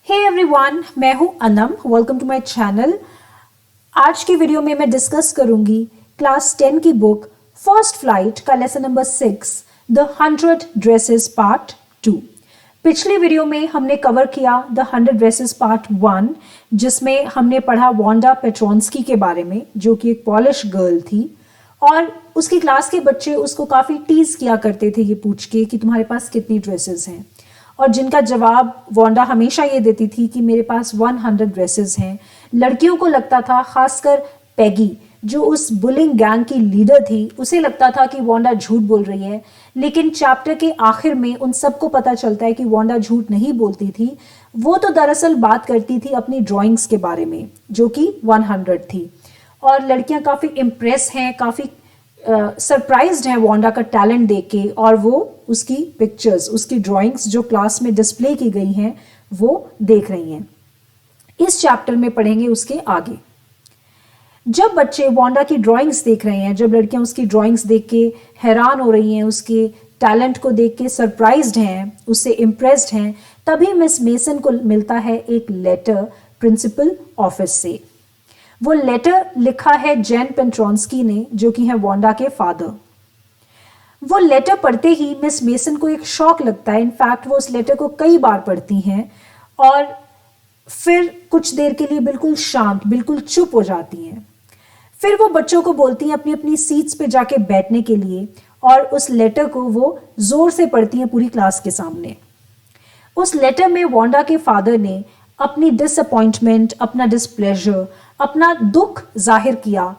हे everyone, मैं हूं Anam. Welcome to my channel. आज की वीडियो में मैं डिस्कस करूंगी क्लास 10 की बुक फर्स्ट फ्लाइट का lesson number 6 the 100 dresses part 2। पिछली वीडियो में हमने कवर किया द 100 ड्रेसेस पार्ट 1, जिसमें हमने पढ़ा वांडा पेट्रोंस्की के बारे में, जो कि एक पॉलिश गर्ल थी और उसकी क्लास के बच्चे उसको काफ़ी टीज किया करते थे ये पूछ के कि तुम्हारे पास कितनी ड्रेसेस हैं, और जिनका जवाब वांडा हमेशा ये देती थी कि मेरे पास 100 ड्रेसेस हैं। लड़कियों को लगता था, खासकर पैगी जो उस बुलिंग गैंग की लीडर थी, उसे लगता था कि वांडा झूठ बोल रही है। लेकिन चैप्टर के आखिर में उन सबको पता चलता है कि वांडा झूठ नहीं बोलती थी। वो तो दरअसल बात करती थी अपनी ड्राइंग्स के बारे में, जो कि 100 थी, और लड़कियां काफ़ी इम्प्रेस हैं, काफ़ी सरप्राइज्ड है वांडा का टैलेंट देख के, और वो उसकी पिक्चर्स, उसकी ड्राइंग्स जो क्लास में डिस्प्ले की गई हैं वो देख रही हैं। इस चैप्टर में पढ़ेंगे उसके आगे। जब बच्चे वांडा की ड्राइंग्स देख रहे हैं, जब लड़कियां उसकी ड्राइंग्स देख के हैरान हो रही हैं, उसके टैलेंट को देख के सरप्राइज्ड हैं, उससे इम्प्रेस्ड हैं, तभी मिस मेसन को मिलता है एक लेटर प्रिंसिपल ऑफिस से। वो लेटर लिखा है जैन पेट्रोंस्की ने, जो कि है वांडा के फादर। वो लेटर पढ़ते ही मिस मेसन को एक शॉक लगता है। इनफैक्ट वो उस लेटर को कई बार पढ़ती हैं और फिर कुछ देर के लिए बिल्कुल शांत, बिल्कुल चुप हो जाती हैं। फिर वो बच्चों को बोलती हैं अपनी अपनी सीट्स पे जाके बैठने के लिए, और उस लेटर को वो जोर से पढ़ती हैं पूरी क्लास के सामने। उस लेटर में वांडा के फादर ने अपनी डिसअपॉइंटमेंट, अपना डिसप्लेजर, अपना दुख जाहिर किया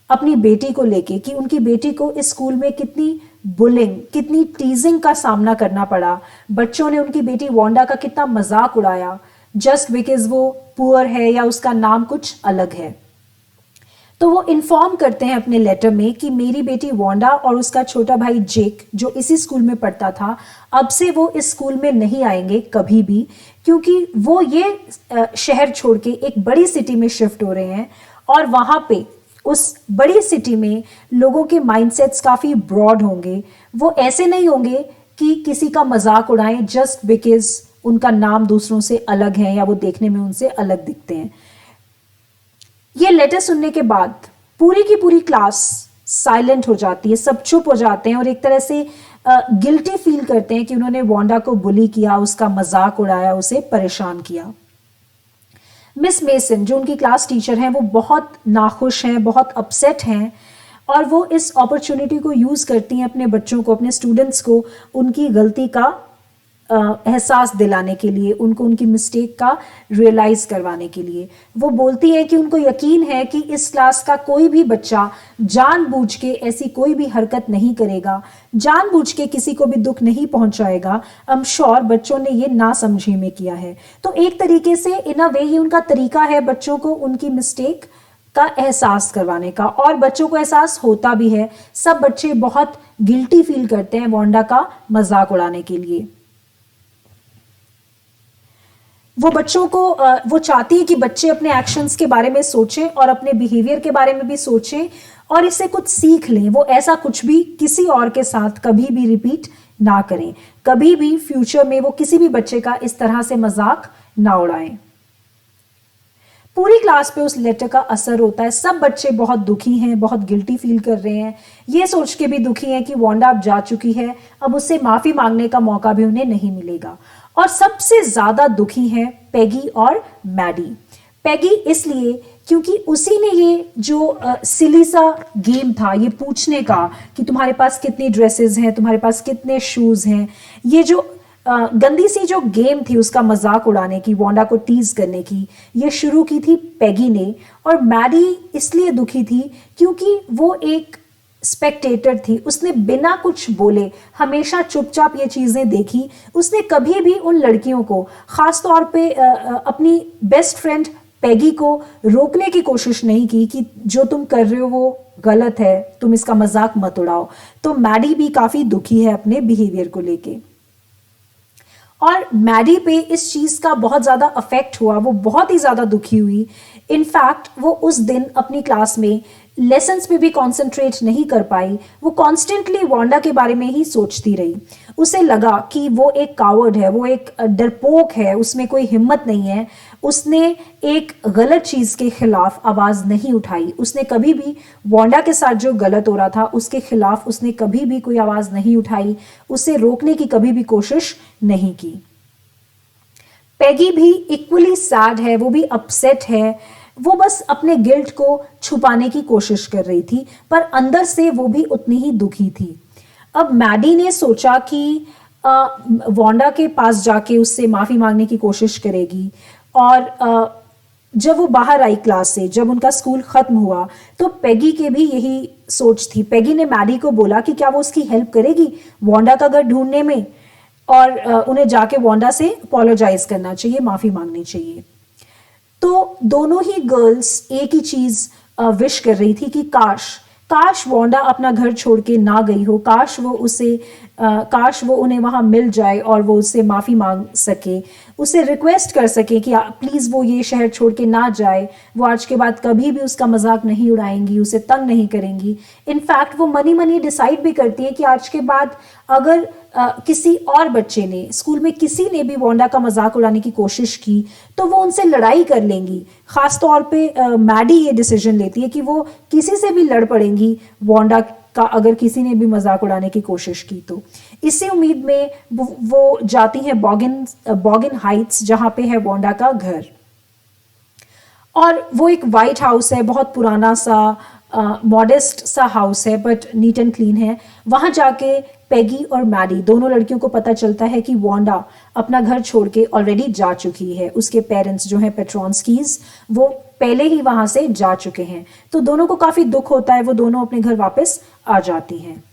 अपनी बेटी को लेके, कि उनकी बेटी को इस स्कूल में कितनी बुलिंग, कितनी टीजिंग का सामना करना पड़ा। बच्चों ने उनकी बेटी वांडा का कितना मजाक उड़ाया जस्ट बिकॉज वो पुअर है या उसका नाम कुछ अलग है। तो वो इन्फॉर्म करते हैं अपने लेटर में कि मेरी बेटी वांडा और उसका छोटा भाई जेक, जो इसी स्कूल में पढ़ता था, अब से वो इस स्कूल में नहीं आएंगे कभी भी, क्योंकि वो ये शहर छोड़ के एक बड़ी सिटी में शिफ्ट हो रहे हैं, और वहाँ पे उस बड़ी सिटी में लोगों के माइंडसेट्स काफ़ी ब्रॉड होंगे। वो ऐसे नहीं होंगे कि किसी का मजाक उड़ाएं जस्ट बिकॉज उनका नाम दूसरों से अलग है या वो देखने में उनसे अलग दिखते हैं। ये लेटर सुनने के बाद पूरी की पूरी क्लास साइलेंट हो जाती है, सब चुप हो जाते हैं और एक तरह से गिल्टी फील करते हैं कि उन्होंने वांडा को बुली किया, उसका मजाक उड़ाया, उसे परेशान किया। मिस मेसन, जो उनकी क्लास टीचर हैं, वो बहुत नाखुश हैं, बहुत अपसेट हैं, और वो इस अपॉर्चुनिटी को यूज़ करती हैं अपने बच्चों को, अपने स्टूडेंट्स को उनकी गलती का एहसास दिलाने के लिए, उनको उनकी मिस्टेक का रियलाइज़ करवाने के लिए। वो बोलती है कि उनको यकीन है कि इस क्लास का कोई भी बच्चा जानबूझ के ऐसी कोई भी हरकत नहीं करेगा, जानबूझ के किसी को भी दुख नहीं पहुंचाएगा। आई एम श्योर बच्चों ने ये ना समझे में किया है। तो एक तरीके से इन अ वे ये उनका तरीका है बच्चों को उनकी मिस्टेक का एहसास करवाने का, और बच्चों को एहसास होता भी है। सब बच्चे बहुत गिल्टी फील करते हैं वांडा का मजाक उड़ाने के लिए। वो बच्चों को वो चाहती है कि बच्चे अपने एक्शंस के बारे में सोचें और अपने बिहेवियर के बारे में भी सोचें और इससे कुछ सीख लें। वो ऐसा कुछ भी किसी और के साथ कभी भी रिपीट ना करें, कभी भी फ्यूचर में वो किसी भी बच्चे का इस तरह से मजाक ना उड़ाएं। पूरी क्लास पे उस लेटर का असर होता है। सब बच्चे बहुत दुखी हैं, बहुत गिल्टी फील कर रहे हैं, ये सोच के भी दुखी हैं कि वांडा अब जा चुकी है, अब उससे माफ़ी मांगने का मौका भी उन्हें नहीं मिलेगा। और सबसे ज़्यादा दुखी हैं पैगी और मैडी। पैगी इसलिए क्योंकि उसी ने ये जो सिली सा गेम था, ये पूछने का कि तुम्हारे पास कितनी ड्रेसेस हैं, तुम्हारे पास कितने शूज़ हैं, ये जो गंदी सी जो गेम थी उसका मजाक उड़ाने की, वांडा को टीज करने की, ये शुरू की थी पैगी ने। और मैडी इसलिए दुखी थी क्योंकि वो एक स्पेक्टेटर थी, उसने बिना कुछ बोले हमेशा चुपचाप ये चीज़ें देखी। उसने कभी भी उन लड़कियों को, ख़ास तौर पे अपनी बेस्ट फ्रेंड पैगी को रोकने की कोशिश नहीं की कि जो तुम कर रहे हो वो गलत है, तुम इसका मजाक मत उड़ाओ। तो मैडी भी काफ़ी दुखी है अपने बिहेवियर को लेके, और मैडी पे इस चीज़ का बहुत ज़्यादा अफेक्ट हुआ। वो बहुत ही ज़्यादा दुखी हुई। इनफैक्ट वो उस दिन अपनी क्लास में लेसन्स पे भी कॉन्सेंट्रेट नहीं कर पाई, वो कॉन्स्टेंटली वांडा के बारे में ही सोचती रही। उसे लगा कि वो एक कावर्ड है, वो एक डरपोक है, उसमें कोई हिम्मत नहीं है। उसने एक गलत चीज़ के खिलाफ आवाज़ नहीं उठाई। उसने कभी भी वांडा के साथ जो गलत हो रहा था उसके खिलाफ उसने कभी भी कोई आवाज़ नहीं उठाई, उसे रोकने की कभी भी कोशिश नहीं की। पैगी भी इक्वली सैड है, वो भी अपसेट है। वो बस अपने गिल्ट को छुपाने की कोशिश कर रही थी, पर अंदर से वो भी उतनी ही दुखी थी। अब मैडी ने सोचा कि वांडा के पास जाके उससे माफ़ी मांगने की कोशिश करेगी। और जब वो बाहर आई क्लास से, जब उनका स्कूल ख़त्म हुआ, तो पैगी के भी यही सोच थी। पैगी ने मैडी को बोला कि क्या वो उसकी हेल्प करेगी वांडा का घर ढूंढने में, और उन्हें जाके वांडा से अपोलोजाइज करना चाहिए, माफ़ी मांगनी चाहिए। तो दोनों ही गर्ल्स एक ही चीज़ विश कर रही थी कि काश वांडा अपना घर छोड़ के ना गई हो, काश वो उन्हें वहाँ मिल जाए और वो उससे माफ़ी मांग सके, उसे रिक्वेस्ट कर सके कि प्लीज़ वो ये शहर छोड़ के ना जाए। वो आज के बाद कभी भी उसका मजाक नहीं उड़ाएंगी, उसे तंग नहीं करेंगी। इनफैक्ट वो मनी डिसाइड भी करती है कि आज के बाद अगर किसी और बच्चे ने, स्कूल में किसी ने भी वांडा का मजाक उड़ाने की कोशिश की तो वो उनसे लड़ाई कर लेंगी। ख़ास तौर पे मैडी ये डिसीजन लेती है कि वो किसी से भी लड़ पड़ेंगी वांडा का अगर किसी ने भी मजाक उड़ाने की कोशिश की तो। इसी उम्मीद में वो जाती हैं बॉगिन हाइट्स, जहाँ पे है वांडा का घर। और वो एक वाइट हाउस है, बहुत पुराना सा मॉडेस्ट सा हाउस है, बट नीट एंड क्लीन है। वहाँ जाके पैगी और मैडी दोनों लड़कियों को पता चलता है कि वांडा अपना घर छोड़ के ऑलरेडी जा चुकी है। उसके पेरेंट्स जो हैं पेट्रॉन्स्कीज, वो पहले ही वहाँ से जा चुके हैं। तो दोनों को काफ़ी दुख होता है, वो दोनों अपने घर वापस आ जाती हैं।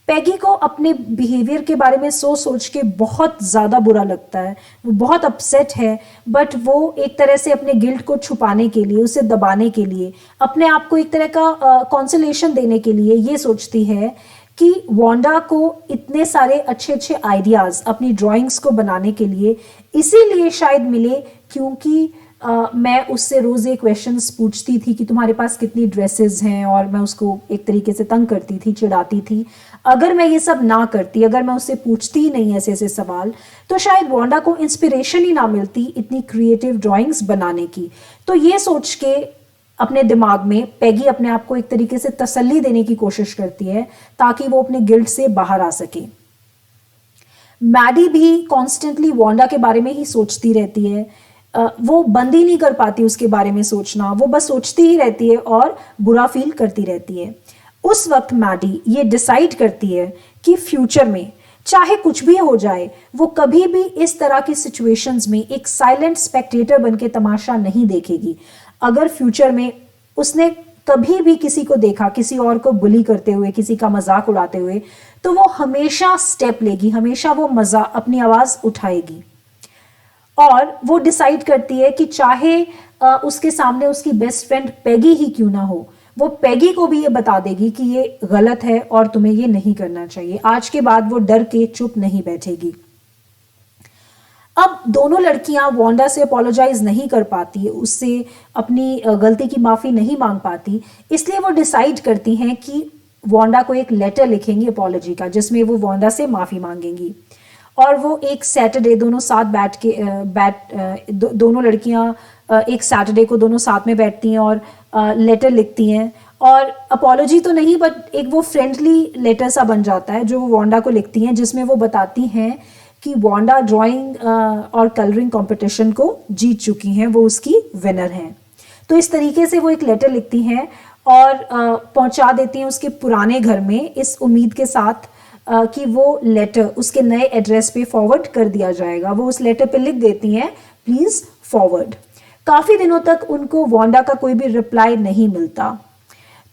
पैगी को अपने बिहेवियर के बारे में सोच के बहुत ज़्यादा बुरा लगता है, वो बहुत अपसेट है। बट वो एक तरह से अपने गिल्ट को छुपाने के लिए, उसे दबाने के लिए, अपने आप को एक तरह का कॉन्सोलेशन देने के लिए ये सोचती है कि वांडा को इतने सारे अच्छे अच्छे आइडियाज़ अपनी ड्राइंग्स को बनाने के लिए इसीलिए शायद मिले क्योंकि मैं उससे रोज़ ये क्वेश्चंस पूछती थी कि तुम्हारे पास कितनी ड्रेसेस हैं, और मैं उसको एक तरीके से तंग करती थी, चिढ़ाती थी। अगर मैं ये सब ना करती, अगर मैं उससे पूछती ही नहीं ऐसे ऐसे सवाल, तो शायद वांडा को इंस्पिरेशन ही ना मिलती इतनी क्रिएटिव ड्राइंग्स बनाने की। तो ये सोच के अपने दिमाग में पैगी अपने आप को एक तरीके से तसल्ली देने की कोशिश करती है ताकि वो अपने गिल्ट से बाहर आ सके। मैडी भी कॉन्स्टेंटली वांडा के बारे में ही सोचती रहती है। वो बंद ही नहीं कर पाती उसके बारे में सोचना, वो बस सोचती ही रहती है और बुरा फील करती रहती है। उस वक्त मैडी ये डिसाइड करती है कि फ्यूचर में चाहे कुछ भी हो जाए, वो कभी भी इस तरह की सिचुएशंस में एक साइलेंट स्पेक्टेटर बनके तमाशा नहीं देखेगी। अगर फ्यूचर में उसने कभी भी किसी को देखा किसी और को बुली करते हुए, किसी का मजाक उड़ाते हुए, तो वो हमेशा स्टेप लेगी, हमेशा वो अपनी आवाज़ उठाएगी। और वो डिसाइड करती है कि चाहे उसके सामने उसकी बेस्ट फ्रेंड पैगी ही क्यों ना हो, वो पैगी को भी ये बता देगी कि ये गलत है और तुम्हें ये नहीं करना चाहिए। आज के बाद वो डर के चुप नहीं बैठेगी। अब दोनों लड़कियां वांडा से अपोलोजाइज नहीं कर पाती, उससे अपनी गलती की माफ़ी नहीं मांग पाती, इसलिए वो डिसाइड करती हैं कि वांडा को एक लेटर लिखेंगी अपॉलॉजी का, जिसमें वो वांडा से माफ़ी मांगेंगी। और वो एक सैटरडे दोनों साथ दोनों लड़कियां एक सैटरडे को दोनों साथ में बैठती हैं और लेटर लिखती हैं। और अपॉलॉजी तो नहीं, बट एक वो फ्रेंडली लेटर सा बन जाता है जो वो वांडा को लिखती हैं, जिसमें वो बताती हैं कि वांडा ड्राइंग और कलरिंग कंपटीशन को जीत चुकी हैं, वो उसकी विनर हैं। तो इस तरीके से वो एक लेटर लिखती हैं और पहुंचा देती हैं उसके पुराने घर में, इस उम्मीद के साथ कि वो लेटर उसके नए एड्रेस पे फॉरवर्ड कर दिया जाएगा। वो उस लेटर पे लिख देती हैं प्लीज़ फॉरवर्ड। काफ़ी दिनों तक उनको वांडा का कोई भी रिप्लाई नहीं मिलता,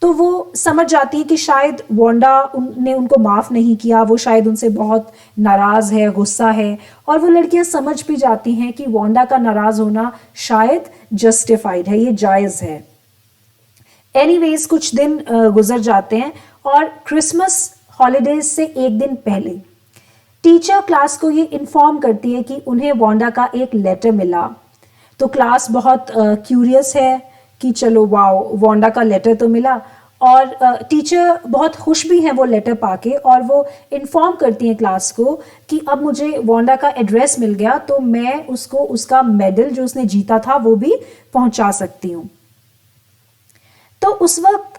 तो वो समझ जाती है कि शायद वांडा ने उनको माफ़ नहीं किया, वो शायद उनसे बहुत नाराज़ है, गुस्सा है। और वो लड़कियां समझ भी जाती हैं कि वांडा का नाराज़ होना शायद जस्टिफाइड है, ये जायज़ है। एनीवेज कुछ दिन गुजर जाते हैं और क्रिसमस हॉलीडेज से एक दिन पहले टीचर क्लास को ये इन्फॉर्म करती है कि उन्हें वांडा का एक लेटर मिला। तो क्लास बहुत क्यूरियस है कि चलो वाओ, वांडा का लेटर तो मिला। और टीचर बहुत खुश भी हैं वो लेटर पाके, और वो इन्फॉर्म करती हैं क्लास को कि अब मुझे वांडा का एड्रेस मिल गया, तो मैं उसको उसका मेडल जो उसने जीता था वो भी पहुंचा सकती हूँ। तो उस वक्त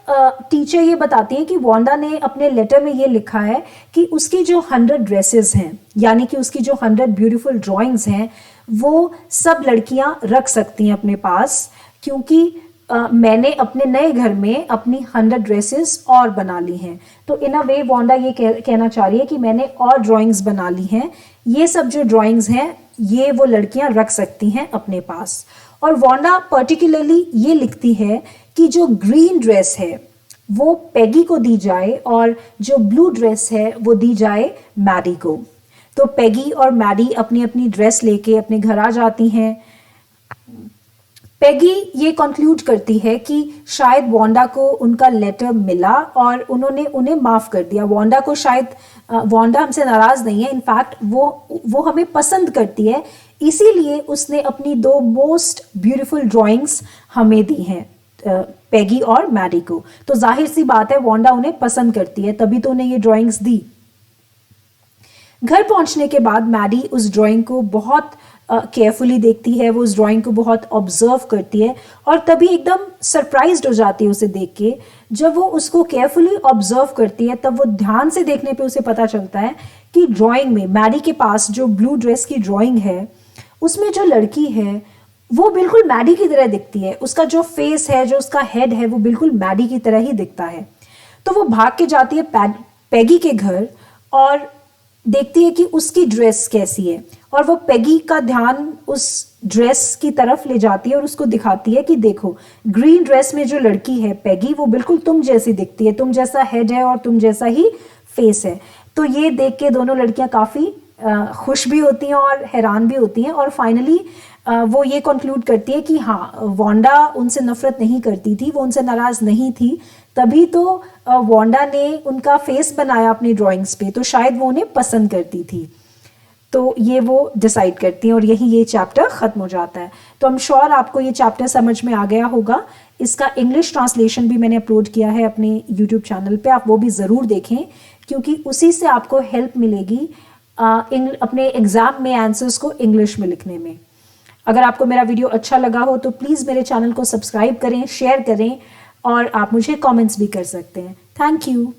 टीचर ये बताती है कि वांडा ने अपने लेटर में ये लिखा है कि उसकी जो 100 ड्रेसेस हैं, यानी कि उसकी जो 100 ब्यूटीफुल ड्राइंग्स हैं, वो सब लड़कियां रख सकती हैं अपने पास, क्योंकि मैंने अपने नए घर में अपनी 100 ड्रेसेस और बना ली हैं। तो इन अ वे वांडा ये कहना चाह रही है कि मैंने और ड्राइंग्स बना ली हैं, ये सब जो ड्राइंग्स हैं ये वो लड़कियां रख सकती हैं अपने पास। और वांडा पर्टिकुलरली ये लिखती है कि जो ग्रीन ड्रेस है वो पैगी को दी जाए, और जो ब्लू ड्रेस है वो दी जाए मैडी को। तो पैगी और मैडी अपनी अपनी ड्रेस लेके अपने घर आ जाती हैं। पैगी ये कंक्लूड करती है कि शायद वांडा को उनका लेटर मिला और उन्होंने उन्हें माफ कर दिया। वांडा को शायद वांडा हमसे नाराज नहीं है, इनफैक्ट वो हमें पसंद करती है, इसीलिए उसने अपनी 2 मोस्ट ब्यूटीफुल ड्राइंग्स हमें दी हैं, पैगी और मैडी को। तो जाहिर सी बात है वांडा उन्हें पसंद करती है, तभी तो उन्हें ये ड्राइंग्स दी। घर पहुंचने के बाद मैडी उस ड्राइंग को बहुत केयरफुली देखती है, वो उस ड्राइंग को बहुत ऑब्जर्व करती है, और तभी एकदम सरप्राइज्ड हो जाती है उसे देख के। जब वो उसको केयरफुली ऑब्जर्व करती है तब वो ध्यान से देखने पे उसे पता चलता है कि ड्राइंग में मैडी के पास जो ब्लू ड्रेस की ड्राइंग है उसमें जो लड़की है वो बिल्कुल मैडी की तरह दिखती है। उसका जो फेस है, जो उसका हेड है, वो बिल्कुल मैडी की तरह ही दिखता है। तो वो भाग के जाती है पैगी के घर और देखती है कि उसकी ड्रेस कैसी है, और वो पैगी का ध्यान उस ड्रेस की तरफ ले जाती है और उसको दिखाती है कि देखो, ग्रीन ड्रेस में जो लड़की है पैगी वो बिल्कुल तुम जैसी दिखती है, तुम जैसा हेड है और तुम जैसा ही फेस है। तो ये देख के दोनों लड़कियां काफ़ी खुश भी होती हैं और हैरान भी होती हैं, और फाइनली वो ये कंक्लूड करती है कि हाँ, वांडा उनसे नफरत नहीं करती थी, वो उनसे नाराज़ नहीं थी, तभी तो वांडा ने उनका फेस बनाया अपनी ड्राइंग्स पे, तो शायद वो उन्हें पसंद करती थी। तो ये वो डिसाइड करती हैं, और यही ये चैप्टर ख़त्म हो जाता है। तो आई एम श्योर आपको ये चैप्टर समझ में आ गया होगा। इसका इंग्लिश ट्रांसलेशन भी मैंने अपलोड किया है अपने यूट्यूब चैनल पे, आप वो भी ज़रूर देखें, क्योंकि उसी से आपको हेल्प मिलेगी अपने एग्ज़ाम में आंसर्स को इंग्लिश में लिखने में। अगर आपको मेरा वीडियो अच्छा लगा हो तो प्लीज़ मेरे चैनल को सब्सक्राइब करें, शेयर करें, और आप मुझे कमेंट्स भी कर सकते हैं। Thank you.